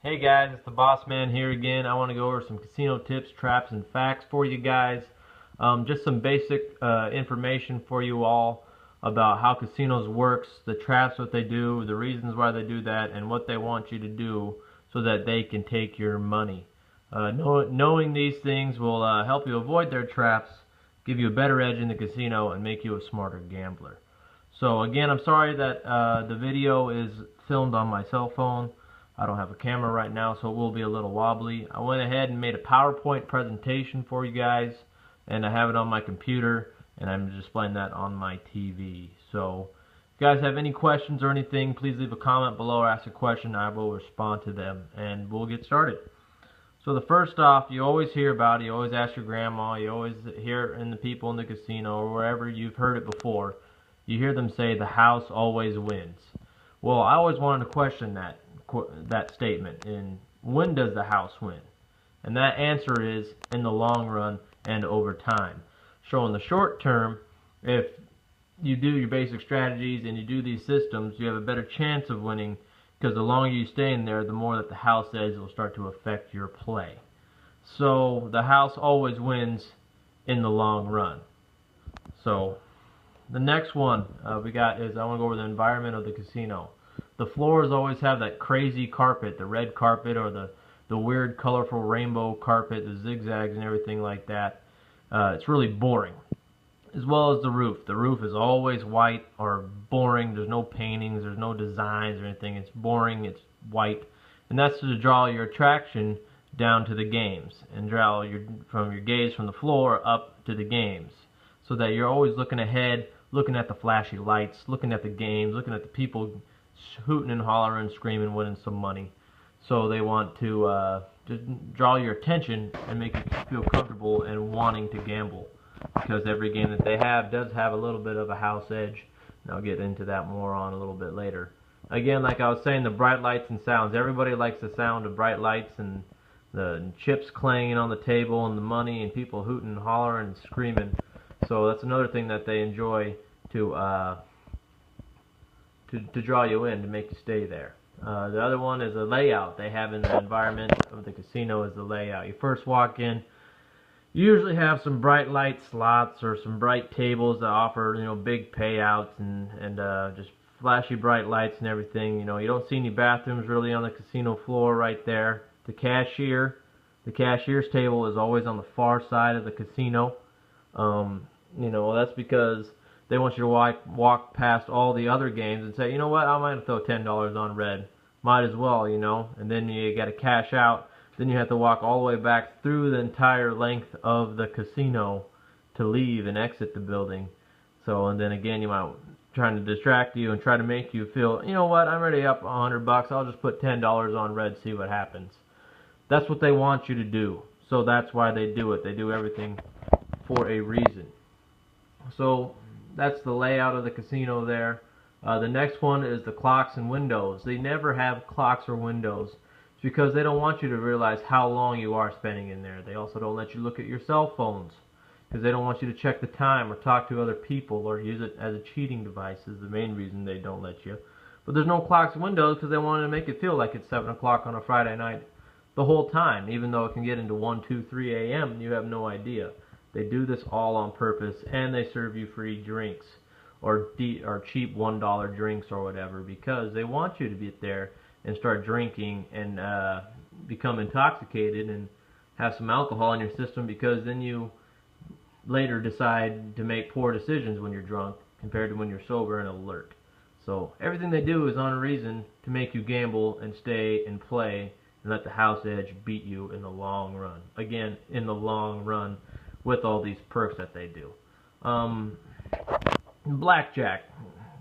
Hey guys, it's the Boss Man here again. I want to go over some casino tips, traps, and facts for you guys. Just some basic information for you all about how casinos works, the traps, what they do, the reasons why they do that, and what they want you to do so that they can take your money. Knowing these things will help you avoid their traps, give you a better edge in the casino, and make you a smarter gambler. So again, I'm sorry that the video is filmed on my cell phone. I don't have a camera right now, so it will be a little wobbly. I went ahead and made a PowerPoint presentation for you guys, and I have it on my computer, and I'm displaying that on my TV. So if you guys have any questions or anything, please leave a comment below or ask a question. I will respond to them, and we'll get started. So the first off, you always hear about it, you always ask your grandma, you always hear in the people in the casino or wherever you've heard it before, you hear them say the house always wins. Well, I always wanted to question that statement. And when does the house win? And that answer is in the long run and over time. So in the short term, if you do your basic strategies and you do these systems, you have a better chance of winning, because the longer you stay in there, the more that the house edge will start to affect your play. So the house always wins in the long run. So the next one we got is I want to go over the environment of the casino. The floors always have that crazy carpet, the red carpet or the weird colorful rainbow carpet, the zigzags and everything like that. It's really boring. As well as the roof. The roof is always white or boring. There's no paintings, there's no designs or anything. It's boring, it's white. And that's to draw your attraction down to the games and draw from your gaze from the floor up to the games, so that you're always looking ahead, looking at the flashy lights, looking at the games, looking at the people hooting and hollering, screaming, winning some money. So they want to just draw your attention and make you feel comfortable and wanting to gamble, because every game that they have does have a little bit of a house edge, and I'll get into that more on a little bit later. Again, like I was saying, the bright lights and sounds. Everybody likes the sound of bright lights and the chips clanging on the table and the money and people hooting and hollering and screaming. So that's another thing that they enjoy to draw you in, to make you stay there. The other one is the layout they have in the environment of the casino. Is the layout. You first walk in, you usually have some bright light slots or some bright tables that offer, big payouts and just flashy bright lights and everything. You don't see any bathrooms really on the casino floor right there. The cashier's table is always on the far side of the casino. That's because they want you to walk past all the other games and say, you know what, I might throw $10 on red. Might as well, and then you got to cash out. Then you have to walk all the way back through the entire length of the casino to leave and exit the building. So, and then again, you might trying to distract you and try to make you feel, you know what, I'm already up $100. I'll just put $10 on red, see what happens. That's what they want you to do. So that's why they do it. They do everything for a reason. So that's the layout of the casino there. The next one is the clocks and windows. They never have clocks or windows. It's because they don't want you to realize how long you are spending in there. They also don't let you look at your cell phones, because they don't want you to check the time or talk to other people or use it as a cheating device is the main reason they don't let you. But there's no clocks and windows because they want to make it feel like it's 7 o'clock on a Friday night the whole time, even though it can get into 1, 2, 3 a.m. and you have no idea. They do this all on purpose, and they serve you free drinks or cheap $1 drinks or whatever, because they want you to be there and start drinking and become intoxicated and have some alcohol in your system, because then you later decide to make poor decisions when you're drunk compared to when you're sober and alert. So everything they do is on a reason to make you gamble and stay and play and let the house edge beat you in the long run. Again, in the long run, with all these perks that they do. Blackjack.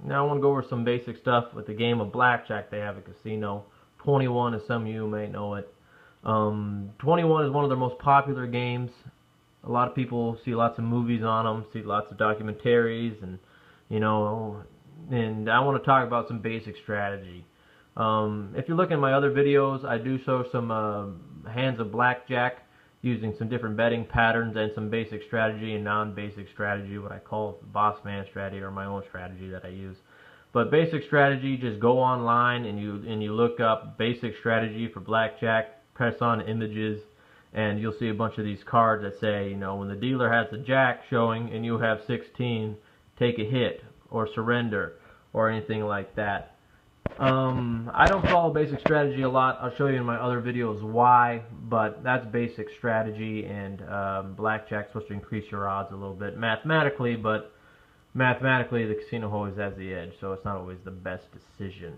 Now I want to go over some basic stuff with the game of blackjack they have at casino. 21, as some of you may know it. 21 is one of their most popular games. A lot of people see lots of movies on them, see lots of documentaries, and and I want to talk about some basic strategy. If you look at my other videos, I do show some hands of blackjack using some different betting patterns and some basic strategy and non-basic strategy, what I call the boss man strategy or my own strategy that I use. But basic strategy, just go online and you look up basic strategy for blackjack, press on images, and you'll see a bunch of these cards that say, you know, when the dealer has the jack showing and you have 16, take a hit or surrender or anything like that. I don't follow basic strategy a lot. I'll show you in my other videos why, but that's basic strategy, and blackjack's supposed to increase your odds a little bit mathematically, but mathematically the casino always has the edge, so it's not always the best decision.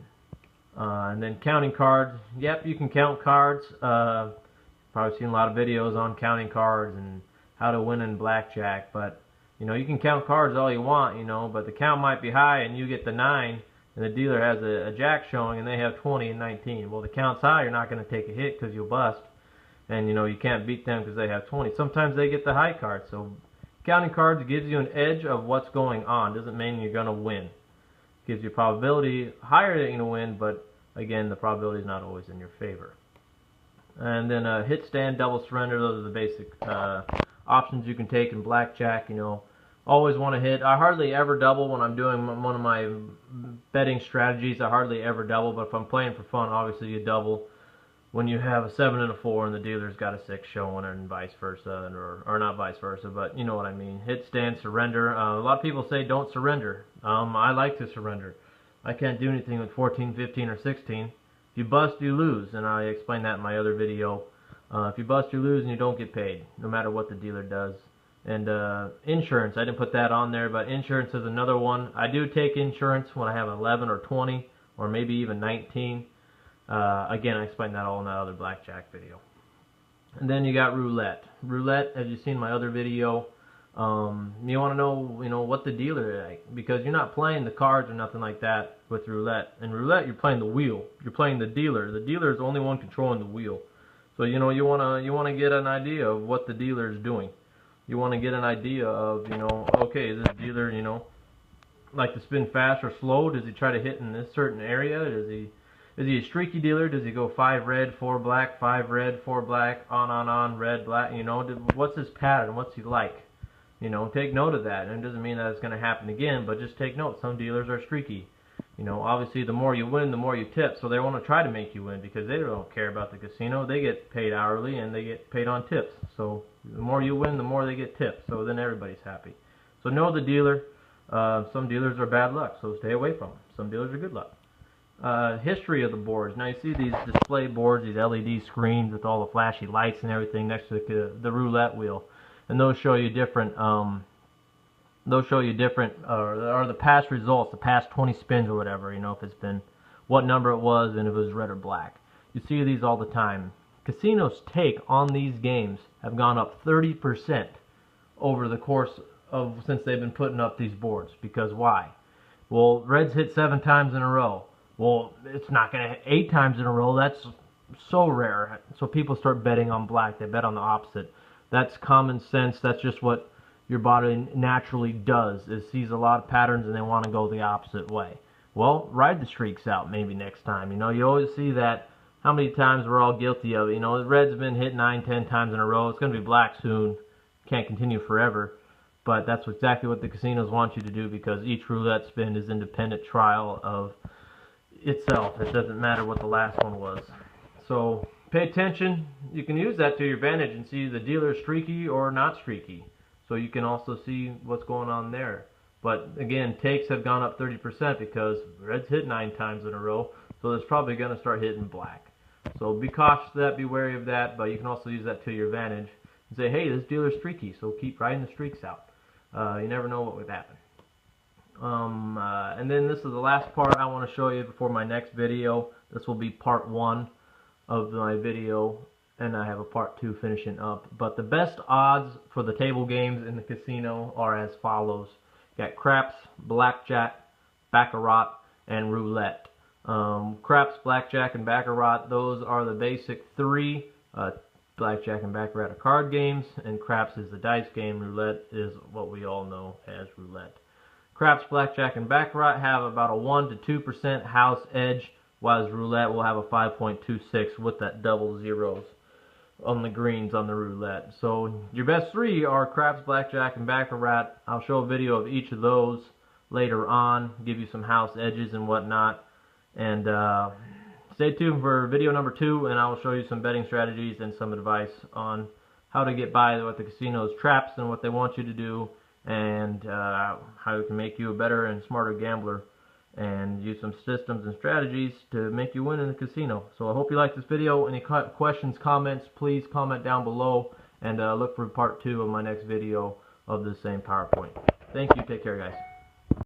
And then counting cards. Yep, you can count cards. Probably seen a lot of videos on counting cards and how to win in blackjack, but you know, you can count cards all you want, you know, but the count might be high and you get the 9 and the dealer has a jack showing and they have 20 and 19. Well, the count's high, you're not going to take a hit because you'll bust, and you know, you can't beat them because they have 20. Sometimes they get the high card, so counting cards gives you an edge of what's going on. Doesn't mean you're going to win. Gives you a probability higher that you're going to win, but again, the probability is not always in your favor. And then hit, stand, double, surrender. Those are the basic options you can take in blackjack. You know, always want to hit. I hardly ever double when I'm doing one of my betting strategies. I hardly ever double, but if I'm playing for fun, obviously you double when you have a 7 and a 4 and the dealer's got a 6 showing, and vice versa, or not vice versa, but you know what I mean. Hit, stand, surrender. A lot of people say don't surrender. I like to surrender. I can't do anything with 14, 15, or 16. If you bust, you lose, and I explained that in my other video. If you bust, you lose, and you don't get paid, no matter what the dealer does. And insurance, I didn't put that on there, but insurance is another one. I do take insurance when I have 11 or 20, or maybe even 19. Again, I explained that all in that other blackjack video. And then you got roulette. Roulette, as you've seen in my other video, you want to know, you know, what the dealer is like, because you're not playing the cards or nothing like that with roulette. In roulette, you're playing the wheel. You're playing the dealer. The dealer is the only one controlling the wheel. So you know, you want to get an idea of what the dealer is doing. You want to get an idea of, you know, okay, is this dealer, you know, like to spin fast or slow? Does he try to hit in this certain area? Is he a streaky dealer? Does he go 5 red, 4 black, 5 red, 4 black, on, red, black? You know, what's his pattern? What's he like? You know, take note of that. And it doesn't mean that it's going to happen again, but just take note. Some dealers are streaky. You know, obviously the more you win, the more you tip. So they want to try to make you win because they don't care about the casino. They get paid hourly and they get paid on tips. So the more you win, the more they get tips. So then everybody's happy. So know the dealer. Some dealers are bad luck, so stay away from them. Some dealers are good luck. History of the boards. Now you see these display boards, these LED screens with all the flashy lights and everything next to the roulette wheel, and those show you different. Or the past results, the past 20 spins or whatever. You know, if it's been what number it was and if it was red or black. You see these all the time. Casinos' take on these games have gone up 30% over the course of since they've been putting up these boards. Because why? Well, Reds hit 7 times in a row. Well, it's not going to hit 8 times in a row. That's so rare. So people start betting on black. They bet on the opposite. That's common sense. That's just what your body naturally does. It sees a lot of patterns and they want to go the opposite way. Well, ride the streaks out maybe next time. You know, you always see that. How many times we're all guilty of it. You know, the Reds have been hit 9, 10 times in a row. It's going to be black soon. Can't continue forever. But that's exactly what the casinos want you to do, because each roulette spin is independent trial of itself. It doesn't matter what the last one was. So pay attention. You can use that to your advantage and see the dealer streaky or not streaky. So you can also see what's going on there. But again, takes have gone up 30% because Reds hit 9 times in a row. So it's probably going to start hitting black. So be cautious of that, be wary of that, but you can also use that to your advantage and say, hey, this dealer's streaky, so keep riding the streaks out. You never know what would happen. And then this is the last part I want to show you before my next video. This will be part 1 of my video, and I have a part 2 finishing up. But the best odds for the table games in the casino are as follows. You got craps, blackjack, baccarat, and roulette. Craps, blackjack, and baccarat, those are the basic 3. Blackjack and baccarat are card games, and craps is the dice game. Roulette is what we all know as roulette. Craps, blackjack, and baccarat have about a 1 to 2% house edge, while roulette will have a 5.26 with that double zeros on the greens on the roulette. So your best 3 are craps, blackjack, and baccarat. I'll show a video of each of those later on, give you some house edges and whatnot. And stay tuned for video number 2, and I will show you some betting strategies and some advice on how to get by with the casino's traps and what they want you to do, and how it can make you a better and smarter gambler, and use some systems and strategies to make you win in the casino. So I hope you like this video. Any questions, comments, please comment down below, and look for part 2 of my next video of the same PowerPoint. Thank you. Take care, guys.